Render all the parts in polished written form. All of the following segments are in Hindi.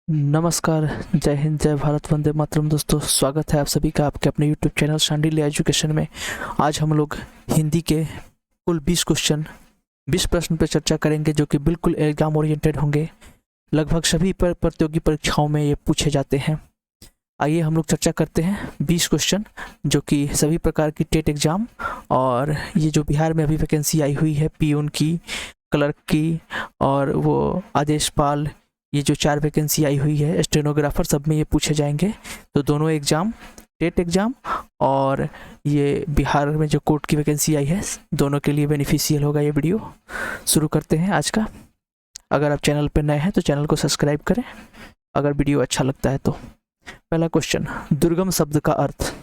नमस्कार, जय हिंद, जय भारत, वंदे मातरम। दोस्तों, स्वागत है आप सभी का आपके अपने यूट्यूब चैनल शांडिल्य एजुकेशन में। आज हम लोग हिंदी के कुल 20 क्वेश्चन 20 प्रश्न पर चर्चा करेंगे जो कि बिल्कुल एग्जाम ओरिएंटेड होंगे। लगभग सभी प्रतियोगी परीक्षाओं में ये पूछे जाते हैं। आइए हम लोग चर्चा करते हैं 20 क्वेश्चन जो कि सभी प्रकार की टेट एग्जाम और ये जो बिहार में अभी वैकेंसी आई हुई है पियून की, क्लर्क की और वो आदेशपाल, ये जो 4 वैकेंसी आई हुई है स्टेनोग्राफर, सब में ये पूछे जाएंगे। तो दोनों एग्ज़ाम, टेट एग्ज़ाम और ये बिहार में जो कोर्ट की वैकेंसी आई है, दोनों के लिए बेनिफिशियल होगा ये वीडियो। शुरू करते हैं आज का। अगर आप चैनल पर नए हैं तो चैनल को सब्सक्राइब करें अगर वीडियो अच्छा लगता है तो। पहला क्वेश्चन, दुर्गम शब्द का अर्थ।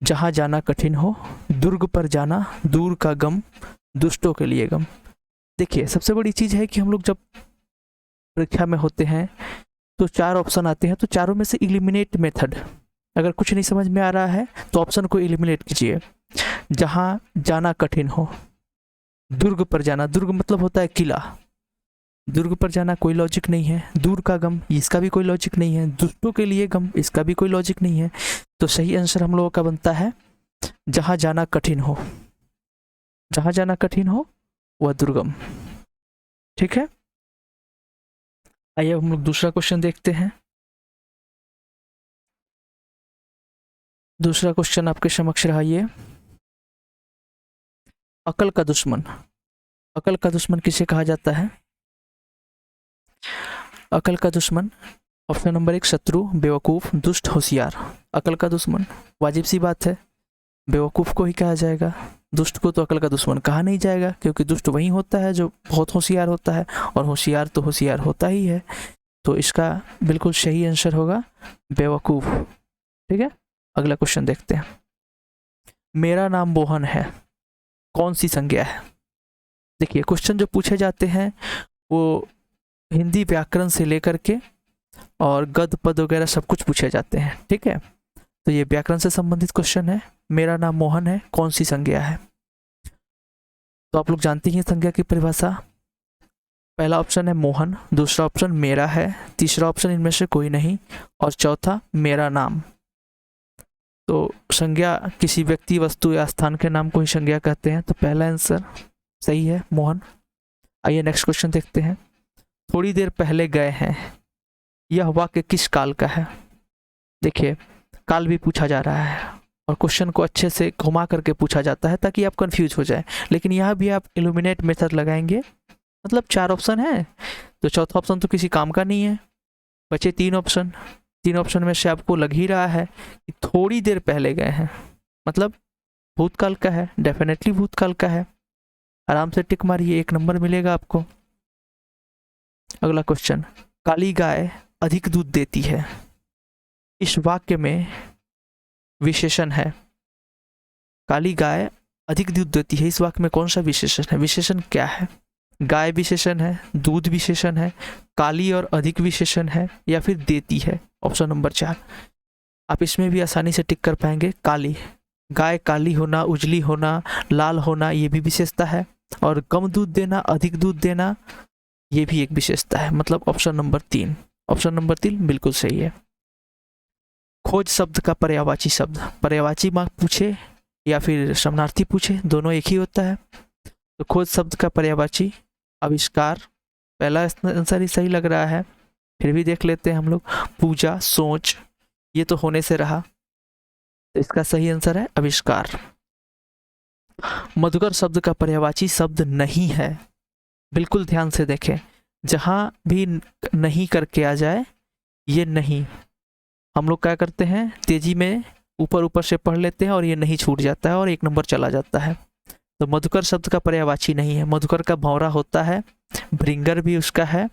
जहाँ जाना कठिन हो, दुर्ग पर जाना, दूर का गम, दुष्टों के लिए गम। देखिए, सबसे बड़ी चीज़ है कि हम लोग जब परीक्षा में होते हैं तो 4 ऑप्शन आते हैं, तो चारों में से इलिमिनेट मेथड, अगर कुछ नहीं समझ में आ रहा है तो ऑप्शन को इलिमिनेट कीजिए। जहाँ जाना कठिन हो, दुर्ग पर जाना, दुर्ग मतलब होता है किला, दुर्ग पर जाना कोई लॉजिक नहीं है। दूर का गम, इसका भी कोई लॉजिक नहीं है। दुष्टों के लिए गम, इसका भी कोई लॉजिक नहीं है। तो सही आंसर हम लोगों का बनता है जहाँ जाना कठिन हो। जहाँ जाना कठिन हो वह दुर्गम। ठीक है, आइए हम लोग दूसरा क्वेश्चन देखते हैं। दूसरा क्वेश्चन आपके समक्ष रहा ये, अकल का दुश्मन। अकल का दुश्मन किसे कहा जाता है? अकल का दुश्मन, ऑप्शन नंबर 1 शत्रु, बेवकूफ़, दुष्ट, होशियार। अकल का दुश्मन, वाजिब सी बात है, बेवकूफ़ को ही कहा जाएगा। दुष्ट को तो अकल का दुश्मन कहा नहीं जाएगा, क्योंकि दुष्ट वही होता है जो बहुत होशियार होता है, और होशियार तो होशियार होता ही है। तो इसका बिल्कुल सही आंसर होगा बेवकूफ़। ठीक है, अगला क्वेश्चन देखते हैं। मेरा नाम मोहन है, कौन सी संज्ञा है? देखिए, क्वेश्चन जो पूछे जाते हैं वो हिंदी व्याकरण से लेकर के और गद्य पद वगैरह सब कुछ पूछे जाते हैं। ठीक है, तो ये व्याकरण से संबंधित क्वेश्चन है। मेरा नाम मोहन है, कौन सी संज्ञा है? तो आप लोग जानते हैं संज्ञा की परिभाषा। पहला ऑप्शन है मोहन, दूसरा ऑप्शन मेरा है, तीसरा ऑप्शन इनमें से कोई नहीं, और चौथा मेरा नाम। तो संज्ञा किसी व्यक्ति, वस्तु या स्थान के नाम को ही संज्ञा कहते हैं। तो पहला आंसर सही है, मोहन। आइए नेक्स्ट क्वेश्चन देखते हैं। थोड़ी देर पहले गए हैं, यह वाक्य किस काल का है? देखिए, काल भी पूछा जा रहा है और क्वेश्चन को अच्छे से घुमा करके पूछा जाता है ताकि आप कंफ्यूज हो जाए। लेकिन यहाँ भी आप इल्यूमिनेट मेथड लगाएंगे, मतलब 4 ऑप्शन है तो चौथा ऑप्शन तो किसी काम का नहीं है। बचे 3 ऑप्शन, 3 ऑप्शन में से आपको लग ही रहा है कि थोड़ी देर पहले गए हैं, मतलब भूतकाल का है, डेफिनेटली भूतकाल का है। आराम से टिक मारिए, 1 नंबर मिलेगा आपको। अगला क्वेश्चन, काली गाय अधिक दूध देती है, इस वाक्य में विशेषण है। काली गाय अधिक दूध देती है, इस वाक्य में कौन सा विशेषण है? विशेषण क्या है? गाय विशेषण है, दूध विशेषण है, काली और अधिक विशेषण है, या फिर देती है? Option number 4। आप इसमें भी आसानी से टिक कर पाएंगे। काली, गाय काली होना, उजली होना, लाल होना, ये भी विशेषता है, और कम दूध देना, अधिक दूध देना, ये भी एक विशेषता है। मतलब ऑप्शन नंबर 3, ऑप्शन नंबर 3 बिल्कुल सही है। खोज शब्द का पर्यायवाची शब्द, पर्यायवाची मार्क पूछे या फिर समानार्थी पूछे, दोनों एक ही होता है। तो खोज शब्द का पर्यायवाची आविष्कार, पहला आंसर ही सही लग रहा है, फिर भी देख लेते हैं हम लोग। पूजा, सोच, ये तो होने से रहा, तो इसका सही आंसर है आविष्कार। मधुकर शब्द का पर्यायवाची शब्द नहीं है, बिल्कुल ध्यान से देखें। जहां भी नहीं करके आ जाए, ये नहीं, हम लोग क्या करते हैं, तेजी में ऊपर ऊपर से पढ़ लेते हैं और ये नहीं छूट जाता है और 1 नंबर चला जाता है। तो मधुकर शब्द का पर्यायवाची नहीं है। मधुकर का भौरा होता है, भृंगर भी उसका है,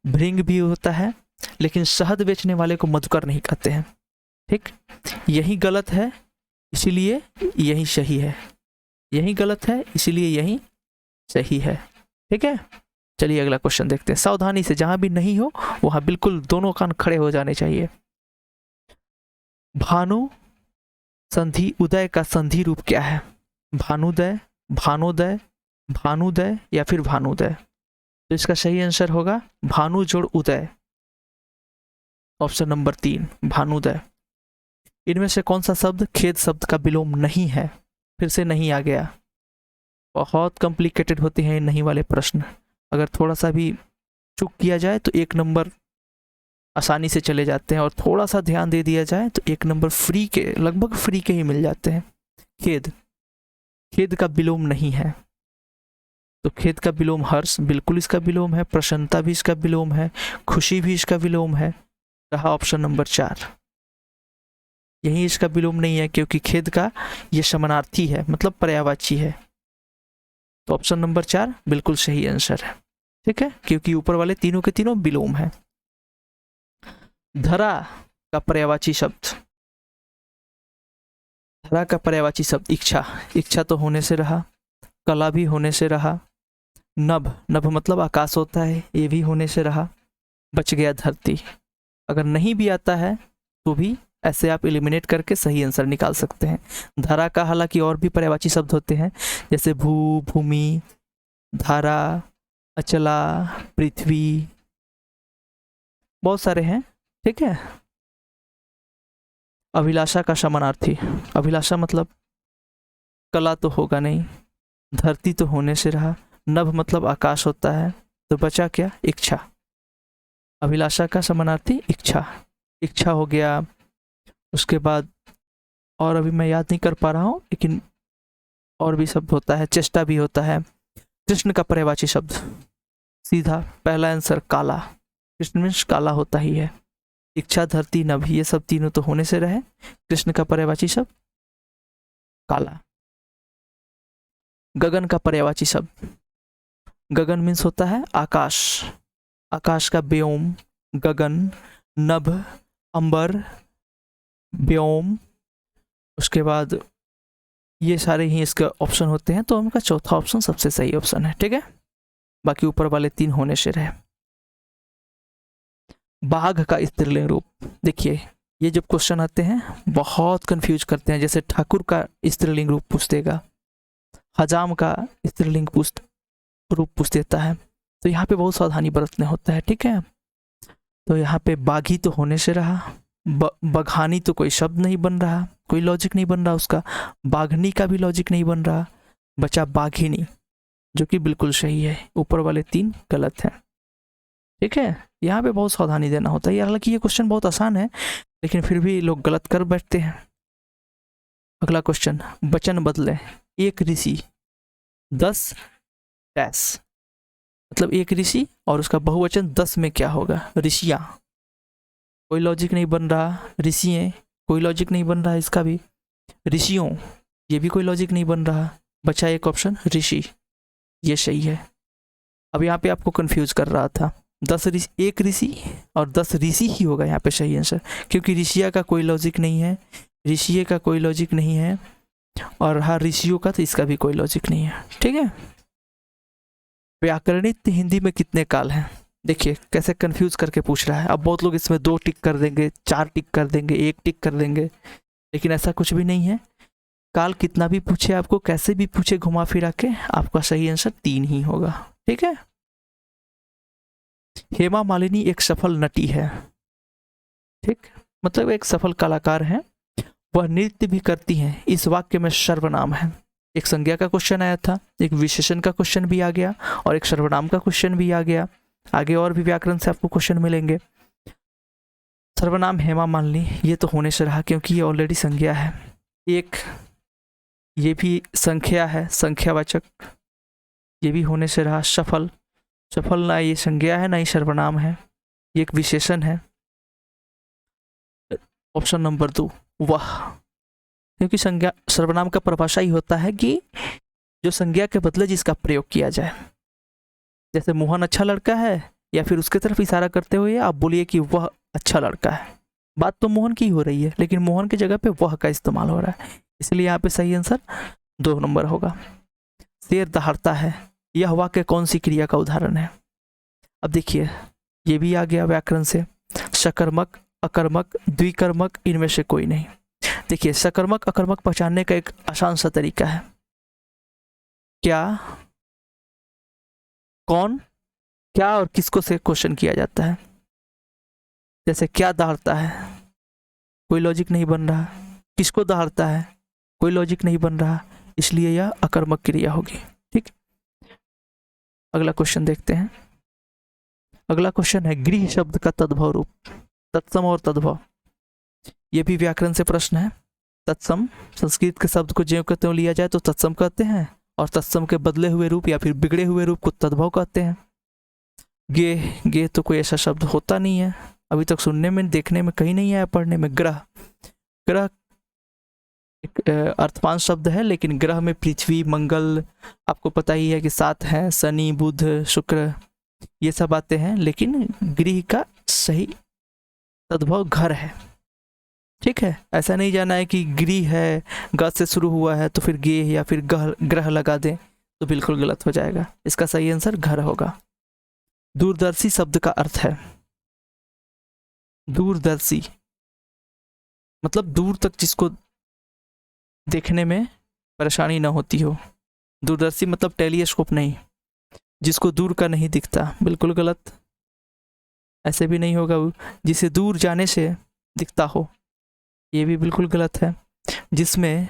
भृंग भी होता है, लेकिन शहद बेचने वाले को मधुकर नहीं कहते हैं। ठीक, यही गलत है, इसीलिए यही सही है। यही गलत है, इसीलिए यही सही है। ठीक है, चलिए अगला क्वेश्चन देखते हैं। सावधानी से, जहां भी नहीं हो वहां बिल्कुल दोनों कान खड़े हो जाने चाहिए। भानु संधि उदय का संधि रूप क्या है? भानुदय, भानोदय, भानुदय, या फिर भानुदय? तो इसका सही आंसर होगा भानु जोड़ उदय। Option number 3 भानुदय। इनमें से कौन सा शब्द खेद शब्द का विलोम नहीं है? फिर से नहीं आ गया। बहुत कॉम्प्लिकेटेड होते हैं नहीं वाले प्रश्न, अगर थोड़ा सा भी चूक किया जाए तो 1 नंबर आसानी से चले जाते हैं, और थोड़ा सा ध्यान दे दिया जाए तो 1 नंबर फ्री के, लगभग फ्री के ही मिल जाते हैं। खेद, खेद का विलोम नहीं है, तो खेद का विलोम हर्ष, बिल्कुल इसका विलोम है। प्रसन्नता भी इसका विलोम है, खुशी भी इसका विलोम है। रहा ऑप्शन नंबर 4, यही इसका विलोम नहीं है, क्योंकि खेद का ये समानार्थी है, मतलब पर्यायवाची है। तो ऑप्शन नंबर 4 बिल्कुल सही आंसर है। ठीक है, क्योंकि ऊपर वाले तीनों के तीनों विलोम है। धरा का पर्यायवाची शब्द, धरा का पर्यायवाची शब्द इच्छा, इच्छा तो होने से रहा, कला भी होने से रहा, नभ, नभ मतलब आकाश होता है, ये भी होने से रहा, बच गया धरती। अगर नहीं भी आता है तो भी ऐसे आप एलिमिनेट करके सही आंसर निकाल सकते हैं। धारा का हालांकि और भी पर्यायवाची शब्द होते हैं, जैसे भू, भूमि, धारा, अचला, पृथ्वी, बहुत सारे हैं। ठीक है, अभिलाषा का समानार्थी, अभिलाषा मतलब कला तो होगा नहीं, धरती तो होने से रहा, नभ मतलब आकाश होता है, तो बचा क्या? इच्छा। अभिलाषा का समानार्थी इच्छा, इच्छा हो गया। उसके बाद और अभी मैं याद नहीं कर पा रहा हूँ, लेकिन और भी शब्द होता है, चेष्टा भी होता है। कृष्ण का पर्यायवाची शब्द, सीधा पहला आंसर काला, कृष्ण मीन्स काला होता ही है। इच्छा, धरती, नभ, ये सब तीनों तो होने से रहे, कृष्ण का पर्यायवाची शब्द काला। गगन का पर्यायवाची शब्द, गगन मीन्स होता है आकाश, आकाश का व्योम, गगन, नभ, अंबर, व्योम। उसके बाद ये सारे ही इसके ऑप्शन होते हैं, तो उनका चौथा ऑप्शन सबसे सही ऑप्शन है। ठीक है, बाकी ऊपर वाले 3 होने से रहे। बाघ का स्त्रीलिंग रूप, देखिए ये जब क्वेश्चन आते हैं बहुत कंफ्यूज करते हैं, जैसे ठाकुर का स्त्रीलिंग रूप पूछ देगा, हजाम का स्त्रीलिंग रूप पूछ देता है, तो यहाँ पे बहुत सावधानी बरतने होता है। ठीक है, तो यहाँ पे बाघी तो होने से रहा, बघानी तो कोई शब्द नहीं बन रहा, कोई लॉजिक नहीं बन रहा उसका, बाघनी का भी लॉजिक नहीं बन रहा, बचा बाघिनी, जो कि बिल्कुल सही है। ऊपर वाले 3 गलत हैं। ठीक है, यहाँ पे बहुत सावधानी देना होता है। हालांकि ये क्वेश्चन बहुत आसान है, लेकिन फिर भी लोग गलत कर बैठते हैं। अगला क्वेश्चन, वचन बदले, एक ऋषि 10 डैश, मतलब एक ऋषि और उसका बहुवचन 10 में क्या होगा? ऋषियाँ, कोई लॉजिक नहीं बन रहा। ऋषियाँ, कोई लॉजिक नहीं बन रहा इसका भी। ऋषियों, ये भी कोई लॉजिक नहीं बन रहा। बचा एक ऑप्शन ऋषि, ये सही है। अब यहाँ पे आपको कंफ्यूज कर रहा था, 10 ऋषि, एक ऋषि और 10 ऋषि ही होगा यहाँ पे सही आंसर, क्योंकि ऋषिया का कोई लॉजिक नहीं है, ऋषिये का कोई लॉजिक नहीं है, और हाँ ऋषियों का तो इसका भी कोई लॉजिक नहीं है। ठीक है, व्याकरणिक हिंदी में कितने काल हैं? देखिए कैसे कंफ्यूज करके पूछ रहा है। अब बहुत लोग इसमें 2 टिक कर देंगे, 4 टिक कर देंगे, 1 टिक कर देंगे, लेकिन ऐसा कुछ भी नहीं है। काल कितना भी पूछे आपको, कैसे भी पूछे घुमा फिरा के, आपका सही आंसर 3 ही होगा। ठीक है, हेमा मालिनी एक सफल नटी है। ठीक, मतलब एक सफल कलाकार है, वह नृत्य भी करती हैं। इस वाक्य में सर्वनाम है। एक संज्ञा का क्वेश्चन आया था, एक विशेषण का क्वेश्चन भी आ गया, और एक सर्वनाम का क्वेश्चन भी आ गया। आगे और भी व्याकरण से आपको क्वेश्चन मिलेंगे। सर्वनाम हेमा मालिनी, ये तो होने से रहा, क्योंकि ये ऑलरेडी संज्ञा है। एक ये भी संख्या है, संख्यावाचक, ये भी होने से रहा। सफल, सफल ना ये संज्ञा है ना ही सर्वनाम है, ये एक विशेषण है। ऑप्शन नंबर 2 वह, क्योंकि संज्ञा सर्वनाम का परिभाषा ही होता है कि जो संज्ञा के बदले जिसका प्रयोग किया जाए। जैसे मोहन अच्छा लड़का है, या फिर उसके तरफ इशारा करते हुए आप बोलिए कि वह अच्छा लड़का है, बात तो मोहन की हो रही है, लेकिन मोहन की जगह पे वह का इस्तेमाल हो रहा है, इसलिए यहाँ पे सही आंसर 2 नंबर होगा। शेर दहाड़ता है, यह वाक्य कौन सी क्रिया का उदाहरण है? अब देखिए ये भी आ गया व्याकरण से, सकर्मक, अकर्मक, द्विकर्मक, इनमें से कोई नहीं। देखिए सकर्मक अकर्मक पहचानने का एक आसान सा तरीका है, क्या, कौन, क्या और किसको से क्वेश्चन किया जाता है। जैसे क्या दहाड़ता है, कोई लॉजिक नहीं बन रहा। किसको दहाड़ता है, कोई लॉजिक नहीं बन रहा, इसलिए यह अकर्मक क्रिया होगी। ठीक, अगला क्वेश्चन देखते हैं। अगला क्वेश्चन है गृह शब्द का तद्भव रूप। तत्सम और तद्भव, ये भी व्याकरण से प्रश्न है। तत्सम, संस्कृत के शब्द को ज्यों कहते हो लिया जाए तो तत्सम कहते हैं, और तत्सम के बदले हुए रूप या फिर बिगड़े हुए रूप को तद्भव कहते हैं। गे तो कोई ऐसा शब्द होता नहीं है, अभी तक सुनने में देखने में कहीं नहीं आया, पढ़ने में। ग्रह एक अर्थवान शब्द है, लेकिन ग्रह में पृथ्वी, मंगल, आपको पता ही है कि 7 हैं, शनि, बुध, शुक्र, ये सब आते हैं। लेकिन गृह का सही तद्भव घर है। ठीक है, ऐसा नहीं जाना है कि गृह है, ग से शुरू हुआ है तो फिर गे या फिर ग्रह लगा दें तो बिल्कुल गलत हो जाएगा। इसका सही आंसर घर होगा। दूरदर्शी शब्द का अर्थ है, दूरदर्शी मतलब दूर तक जिसको देखने में परेशानी ना होती हो। दूरदर्शी मतलब टेलीस्कोप नहीं, जिसको दूर का नहीं दिखता, बिल्कुल गलत। ऐसे भी नहीं होगा जिसे दूर जाने से दिखता हो, ये भी बिल्कुल गलत है। जिसमें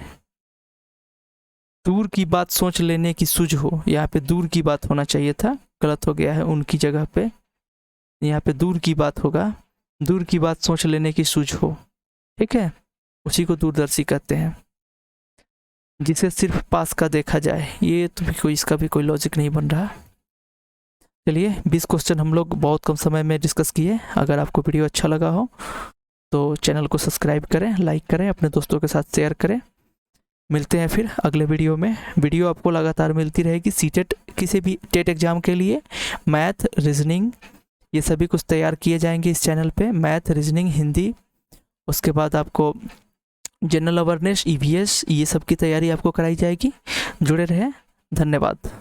दूर की बात सोच लेने की सूझ हो, यहाँ पे दूर की बात होना चाहिए था, गलत हो गया है। उनकी जगह पे यहाँ पे दूर की बात होगा, दूर की बात सोच लेने की सूझ हो। ठीक है, उसी को दूरदर्शी कहते हैं। जिसे सिर्फ पास का देखा जाए, ये तो भी कोई, इसका भी कोई लॉजिक नहीं बन रहा। चलिए 20 क्वेश्चन हम लोग बहुत कम समय में डिस्कस किए। अगर आपको वीडियो अच्छा लगा हो तो चैनल को सब्सक्राइब करें, लाइक करें, अपने दोस्तों के साथ शेयर करें। मिलते हैं फिर अगले वीडियो में। वीडियो आपको लगातार मिलती रहेगी। सीटेट, किसी भी टेट एग्जाम के लिए मैथ, रीजनिंग, ये सभी कुछ तैयार किए जाएंगे इस चैनल पे। मैथ, रीजनिंग, हिंदी, उसके बाद आपको जनरल अवेयरनेस, EVS, ये सब की तैयारी आपको कराई जाएगी। जुड़े रहें, धन्यवाद।